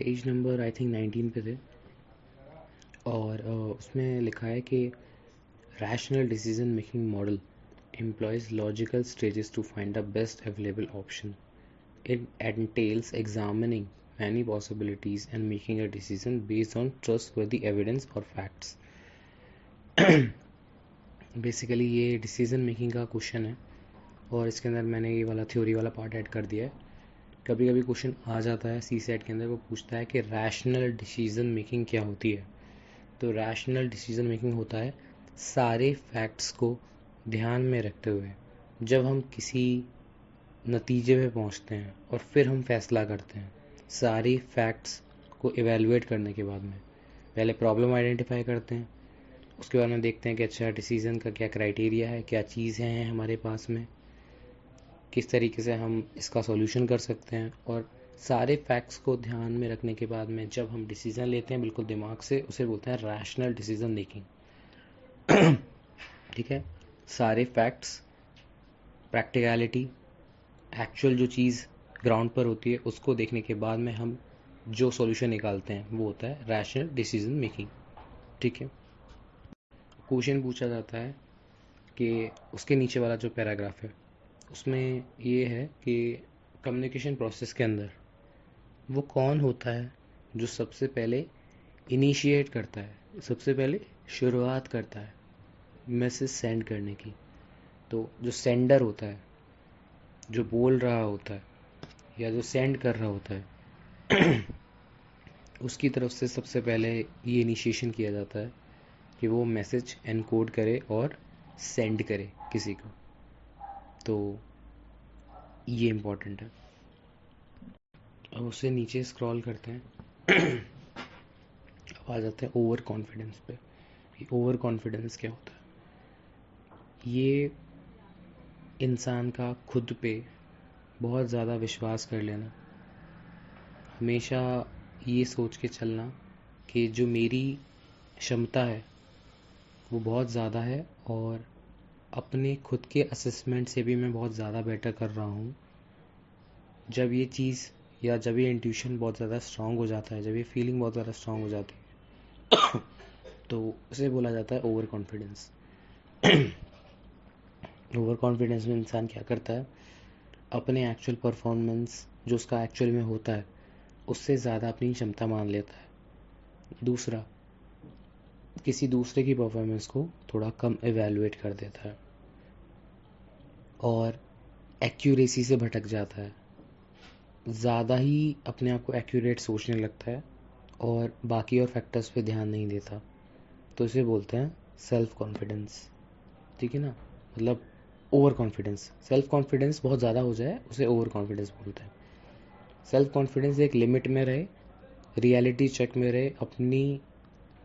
Page number I think 19 पे थे और उसमें लिखा है कि rational decision making model employs logical stages to find the best available option. It entails examining many possibilities and making a decision based on trustworthy evidence or facts. Basically ये decision making का question है और इसके अंदर मैंने ये वाला theory वाला पार्ट ऐड कर दिया है. कभी कभी क्वेश्चन आ जाता है सी सेट के अंदर, वो पूछता है कि रैशनल डिसीजन मेकिंग क्या होती है. तो रैशनल डिसीजन मेकिंग होता है सारे फैक्ट्स को ध्यान में रखते हुए जब हम किसी नतीजे पे पहुंचते हैं और फिर हम फैसला करते हैं. सारी फैक्ट्स को इवेलुएट करने के बाद में पहले प्रॉब्लम आइडेंटिफाई करते हैं, उसके बाद में देखते हैं कि अच्छा डिसीज़न का क्या क्राइटेरिया है, क्या चीज़ें हैं हमारे पास में, किस तरीके से हम इसका सॉल्यूशन कर सकते हैं. और सारे फैक्ट्स को ध्यान में रखने के बाद में जब हम डिसीज़न लेते हैं बिल्कुल दिमाग से, उसे बोलते हैं रैशनल डिसीज़न मेकिंग. ठीक है, सारे फैक्ट्स, प्रैक्टिकलिटी, एक्चुअल जो चीज़ ग्राउंड पर होती है उसको देखने के बाद में हम जो सॉल्यूशन निकालते हैं वो होता है रैशनल डिसीजन मेकिंग. ठीक है, क्वेश्चन पूछा जाता है कि उसके नीचे वाला जो पैराग्राफ है उसमें ये है कि कम्युनिकेशन प्रोसेस के अंदर वो कौन होता है जो सबसे पहले इनिशिएट करता है, सबसे पहले शुरुआत करता है मैसेज सेंड करने की. तो जो सेंडर होता है, जो बोल रहा होता है या जो सेंड कर रहा होता है उसकी तरफ से सबसे पहले ये इनिशिएशन किया जाता है कि वो मैसेज एनकोड करे और सेंड करे किसी को. तो ये इम्पोर्टेंट है. अब उससे नीचे स्क्रॉल करते हैं. अब आ जाते हैं ओवर कॉन्फिडेंस पे. ओवर कॉन्फिडेंस क्या होता है? ये इंसान का खुद पे बहुत ज़्यादा विश्वास कर लेना, हमेशा ये सोच के चलना कि जो मेरी क्षमता है वो बहुत ज़्यादा है और अपने खुद के असेसमेंट से भी मैं बहुत ज़्यादा बेटर कर रहा हूँ. जब ये चीज़ या जब ये इंट्यूशन बहुत ज़्यादा स्ट्रांग हो जाता है, जब ये फीलिंग बहुत ज़्यादा स्ट्रांग हो जाती है तो उसे बोला जाता है ओवर कॉन्फिडेंस. ओवर कॉन्फिडेंस में इंसान क्या करता है, अपने एक्चुअल परफॉर्मेंस जो उसका एक्चुअल में होता है उससे ज़्यादा अपनी क्षमता मान लेता है. दूसरा, किसी दूसरे की परफॉर्मेंस को थोड़ा कम एवेलुएट कर देता है और एक्यूरेसी से भटक जाता है, ज़्यादा ही अपने आप को एक्यूरेट सोचने लगता है और बाकी और फैक्टर्स पे ध्यान नहीं देता. तो इसे बोलते हैं सेल्फ कॉन्फिडेंस. ठीक है ना, मतलब ओवर कॉन्फिडेंस. सेल्फ कॉन्फिडेंस बहुत ज़्यादा हो जाए उसे ओवर कॉन्फिडेंस बोलते हैं. सेल्फ कॉन्फिडेंस एक लिमिट में रहे, रियलिटी चेक में रहे, अपनी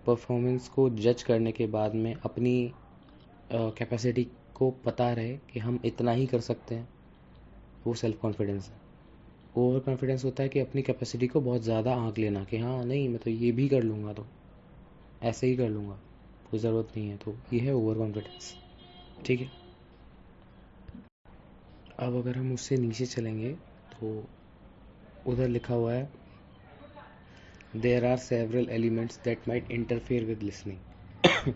परफॉर्मेंस को जज करने के बाद में अपनी कैपेसिटी को पता रहे कि हम इतना ही कर सकते हैं, वो सेल्फ कॉन्फिडेंस है. ओवर कॉन्फिडेंस होता है कि अपनी कैपेसिटी को बहुत ज़्यादा आंक लेना कि हाँ नहीं मैं तो ये भी कर लूँगा, तो ऐसे ही कर लूँगा, कोई ज़रूरत नहीं है. तो ये है ओवर कॉन्फिडेंस. ठीक है, अब अगर हम उससे नीचे चलेंगे तो उधर लिखा हुआ है there are several elements that might interfere with listening.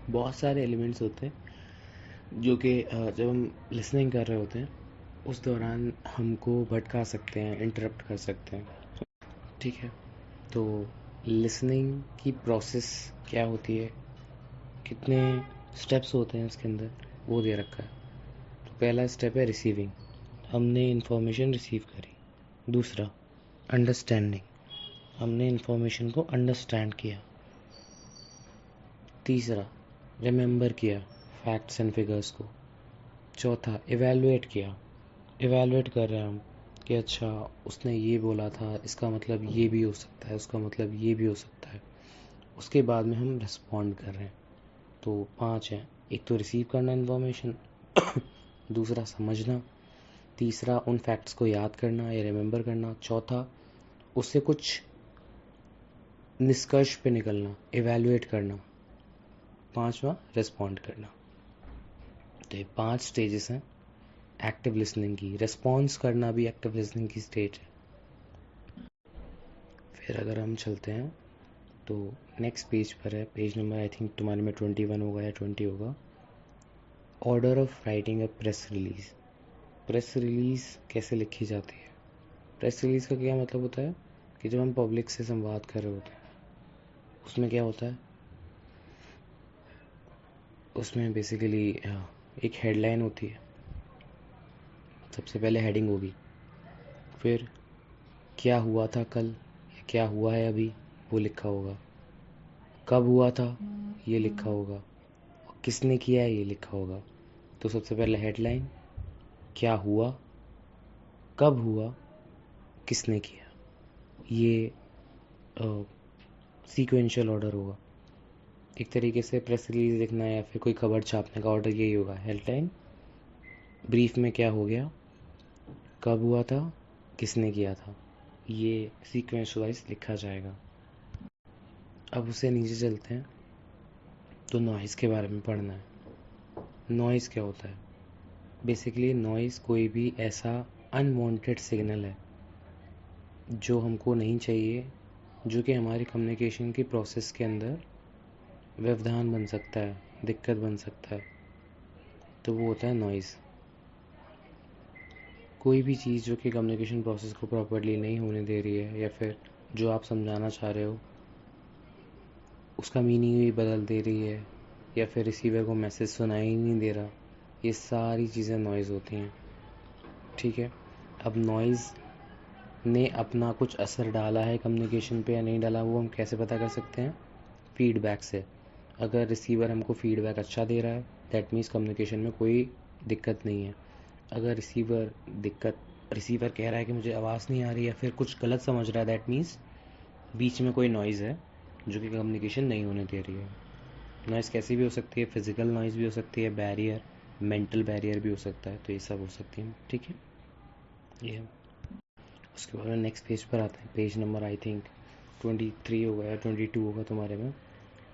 बहुत सारे एलिमेंट्स होते हैं जो कि जब हम लिसनिंग कर रहे होते हैं उस दौरान हमको भटका सकते हैं, इंटरप्ट कर सकते हैं. ठीक है, तो लिसनिंग की प्रोसेस क्या होती है, कितने स्टेप्स होते हैं उसके अंदर, वो दे रखा है. तो पहला स्टेप है रिसीविंग, हमने इन्फॉर्मेशन रिसीव करी. दूसरा अंडरस्टैंडिंग, हमने इन्फॉर्मेशन को अंडरस्टैंड किया. तीसरा रिमेंबर किया फैक्ट्स एंड फिगर्स को. चौथा इवैल्यूएट किया, इवैल्यूएट कर रहे हैं हम कि अच्छा उसने ये बोला था, इसका मतलब ये भी हो सकता है, उसका मतलब ये भी हो सकता है. उसके बाद में हम रिस्पॉन्ड कर रहे हैं. तो 5 हैं. एक तो रिसीव करना इन्फॉर्मेशन, दूसरा समझना, तीसरा उन फैक्ट्स को याद करना या रिमेंबर करना, चौथा उससे कुछ निष्कर्ष पे निकलना, इवैल्यूएट करना, पांचवा रिस्पॉन्ड करना. तो ये 5 स्टेजेस हैं एक्टिव लिसनिंग की. रिस्पॉन्स करना भी एक्टिव लिसनिंग की स्टेज है. फिर अगर हम चलते हैं तो नेक्स्ट पेज पर है, पेज नंबर आई थिंक तुम्हारे में 21 होगा या 20 होगा। Order of writing a press release. Press release कैसे लिखी जाती है? प्रेस रिलीज़ का क्या मतलब होता है कि जब हम पब्लिक से संवाद कर रहे होते हैं उसमें क्या होता है, उसमें बेसिकली एक हेडलाइन होती है। सबसे पहले हेडिंग होगी, फिर क्या हुआ था कल या क्या हुआ है अभी वो लिखा होगा, कब हुआ था ये लिखा होगा, और किसने किया है ये लिखा होगा। तो सबसे पहले हेडलाइन, क्या हुआ, कब हुआ, किसने किया, ये सीक्वेंशियल ऑर्डर होगा। एक तरीके से प्रेस रिलीज लिखना या फिर कोई खबर छापने का ऑर्डर यही होगा, हेडलाइन, ब्रीफ में क्या हो गया, कब हुआ था, किसने किया था, ये सीक्वेंस वाइज लिखा जाएगा। अब उससे नीचे चलते हैं तो नॉइज़ के बारे में पढ़ना है। नॉइज़ क्या होता है? बेसिकली नॉइज़ कोई भी ऐसा अनवांटेड सिग्नल है जो हमको नहीं चाहिए, जो कि हमारी कम्युनिकेशन की प्रोसेस के अंदर व्यवधान बन सकता है, दिक्कत बन सकता है, तो वो होता है नॉइज़। कोई भी चीज़ जो कि कम्युनिकेशन प्रोसेस को प्रॉपर्ली नहीं होने दे रही है या फिर जो आप समझाना चाह रहे हो उसका मीनिंग भी बदल दे रही है या फिर रिसीवर को मैसेज सुनाई ही नहीं दे रहा, ये सारी चीज़ें नॉइज़ होती हैं। ठीक है, अब नॉइज़ ने अपना कुछ असर डाला है कम्युनिकेशन पे या नहीं डाला, वो हम कैसे पता कर सकते हैं? फीडबैक से। अगर रिसीवर हमको फीडबैक अच्छा दे रहा है दैट मीन्स कम्युनिकेशन में कोई दिक्कत नहीं है। अगर रिसीवर कह रहा है कि मुझे आवाज़ नहीं आ रही या फिर कुछ गलत समझ रहा है दैट मीन्स बीच में कोई नॉइज़ है जो कि कम्युनिकेशन नहीं होने दे रही है। नॉइज़ कैसी भी हो सकती है, फिजिकल नॉइज़ भी हो सकती है, बैरियर, मेंटल बैरियर भी हो सकता है, तो ये सब हो सकती है। ठीक है, ये उसके बाद में नेक्स्ट पेज पर आते हैं, पेज नंबर आई थिंक 23 होगा या 22 होगा तुम्हारे में,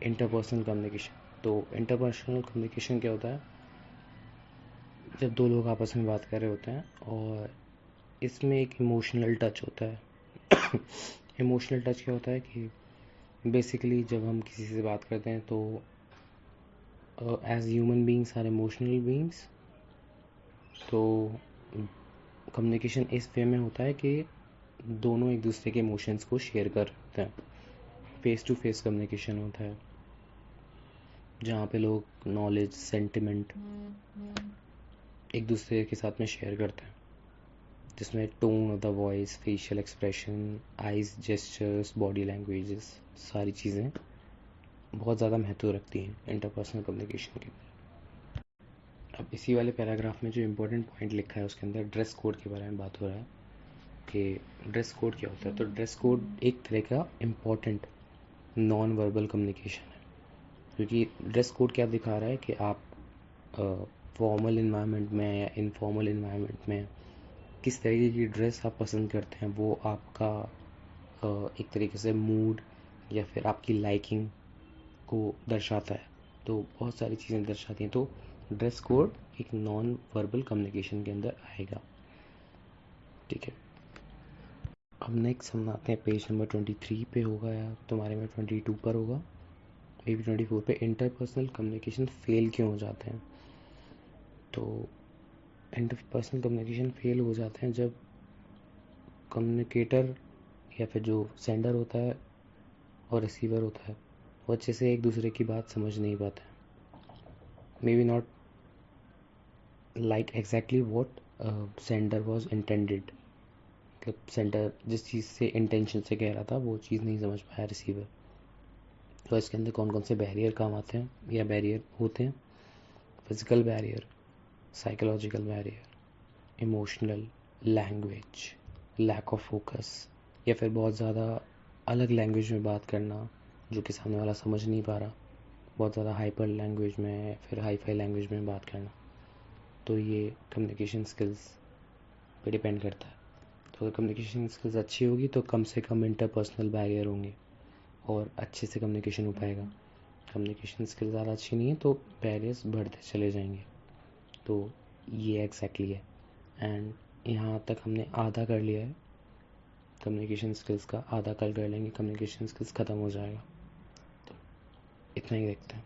इंटरपर्सनल कम्युनिकेशन। तो इंटरपर्सनल कम्युनिकेशन क्या होता है? जब दो लोग आपस में बात कर रहे होते हैं और इसमें एक इमोशनल टच होता है। इमोशनल टच क्या होता है कि बेसिकली जब हम किसी से बात करते हैं तो as human beings are emotional beings, तो कम्युनिकेशन इस वे में होता है कि दोनों एक दूसरे के इमोशंस को शेयर कर रहे हैं। फेस टू फेस कम्युनिकेशन होता है जहाँ पे लोग नॉलेज, सेंटिमेंट एक दूसरे के साथ में शेयर करते हैं, जिसमें tone of the voice, facial expression, eyes gestures, body languages, सारी चीज़ें बहुत ज़्यादा महत्व रखती हैं इंटरपर्सनल कम्युनिकेशन के। अब इसी वाले पैराग्राफ में जो इम्पोर्टेंट पॉइंट लिखा है उसके अंदर ड्रेस कोड के बारे में बात हो रहा है कि ड्रेस कोड क्या होता है। तो ड्रेस कोड एक तरह का इम्पोर्टेंट नॉन वर्बल कम्युनिकेशन है, क्योंकि ड्रेस कोड क्या दिखा रहा है कि आप फॉर्मल इन्वायरमेंट में या इनफॉर्मल इन्वायरमेंट में किस तरीके की ड्रेस आप पसंद करते हैं, वो आपका एक तरीके से मूड या फिर आपकी लाइकिंग को दर्शाता है। तो बहुत सारी चीज़ें दर्शाती हैं, तो ड्रेस कोड एक नॉन वर्बल कम्युनिकेशन के अंदर आएगा। ठीक है, अब नेक्स्ट हम आते हैं पेज नंबर 23 पे होगा या तुम्हारे में 22 पर होगा, मे बी 24 पे। इंटरपर्सनल कम्युनिकेशन फेल क्यों हो जाते हैं? तो इंटरपर्सनल कम्युनिकेशन फेल हो जाते हैं जब कम्युनिकेटर या फिर जो सेंडर होता है और रिसीवर होता है वो अच्छे से एक दूसरे की बात समझ नहीं पाते हैं। May be not like exactly what sender was intended, मतलब सेंडर जिस चीज़ से इंटेंशन से कह रहा था वो चीज़ नहीं समझ पाया रिसीवर। तो इसके अंदर कौन कौन से बैरियर काम आते हैं या बैरियर होते हैं? Physical barrier, psychological barrier, emotional, language, lack of focus, या फिर बहुत ज़्यादा अलग लैंग्वेज में बात करना जो कि सामने वाला समझ नहीं पा रहा, बहुत ज़्यादा हाइपर लैंग्वेज में या फिर हाई फाई लैंग्वेज में बात करना। तो ये कम्युनिकेशन स्किल्स पे डिपेंड करता है। तो अगर कम्युनिकेशन स्किल्स अच्छी होगी तो कम से कम इंटरपर्सनल बैरियर होंगे और अच्छे से कम्युनिकेशन हो पाएगा। कम्युनिकेशन स्किल्स ज़्यादा अच्छी नहीं है तो बैरियर्स बढ़ते चले जाएंगे। तो ये एग्जैक्टली है। एंड यहाँ तक हमने आधा कर लिया है। कम्युनिकेशन स्किल्स का आधा कल कर लेंगे, कम्युनिकेशन स्किल्स ख़त्म हो जाएगा। तो इतना ही देखते हैं।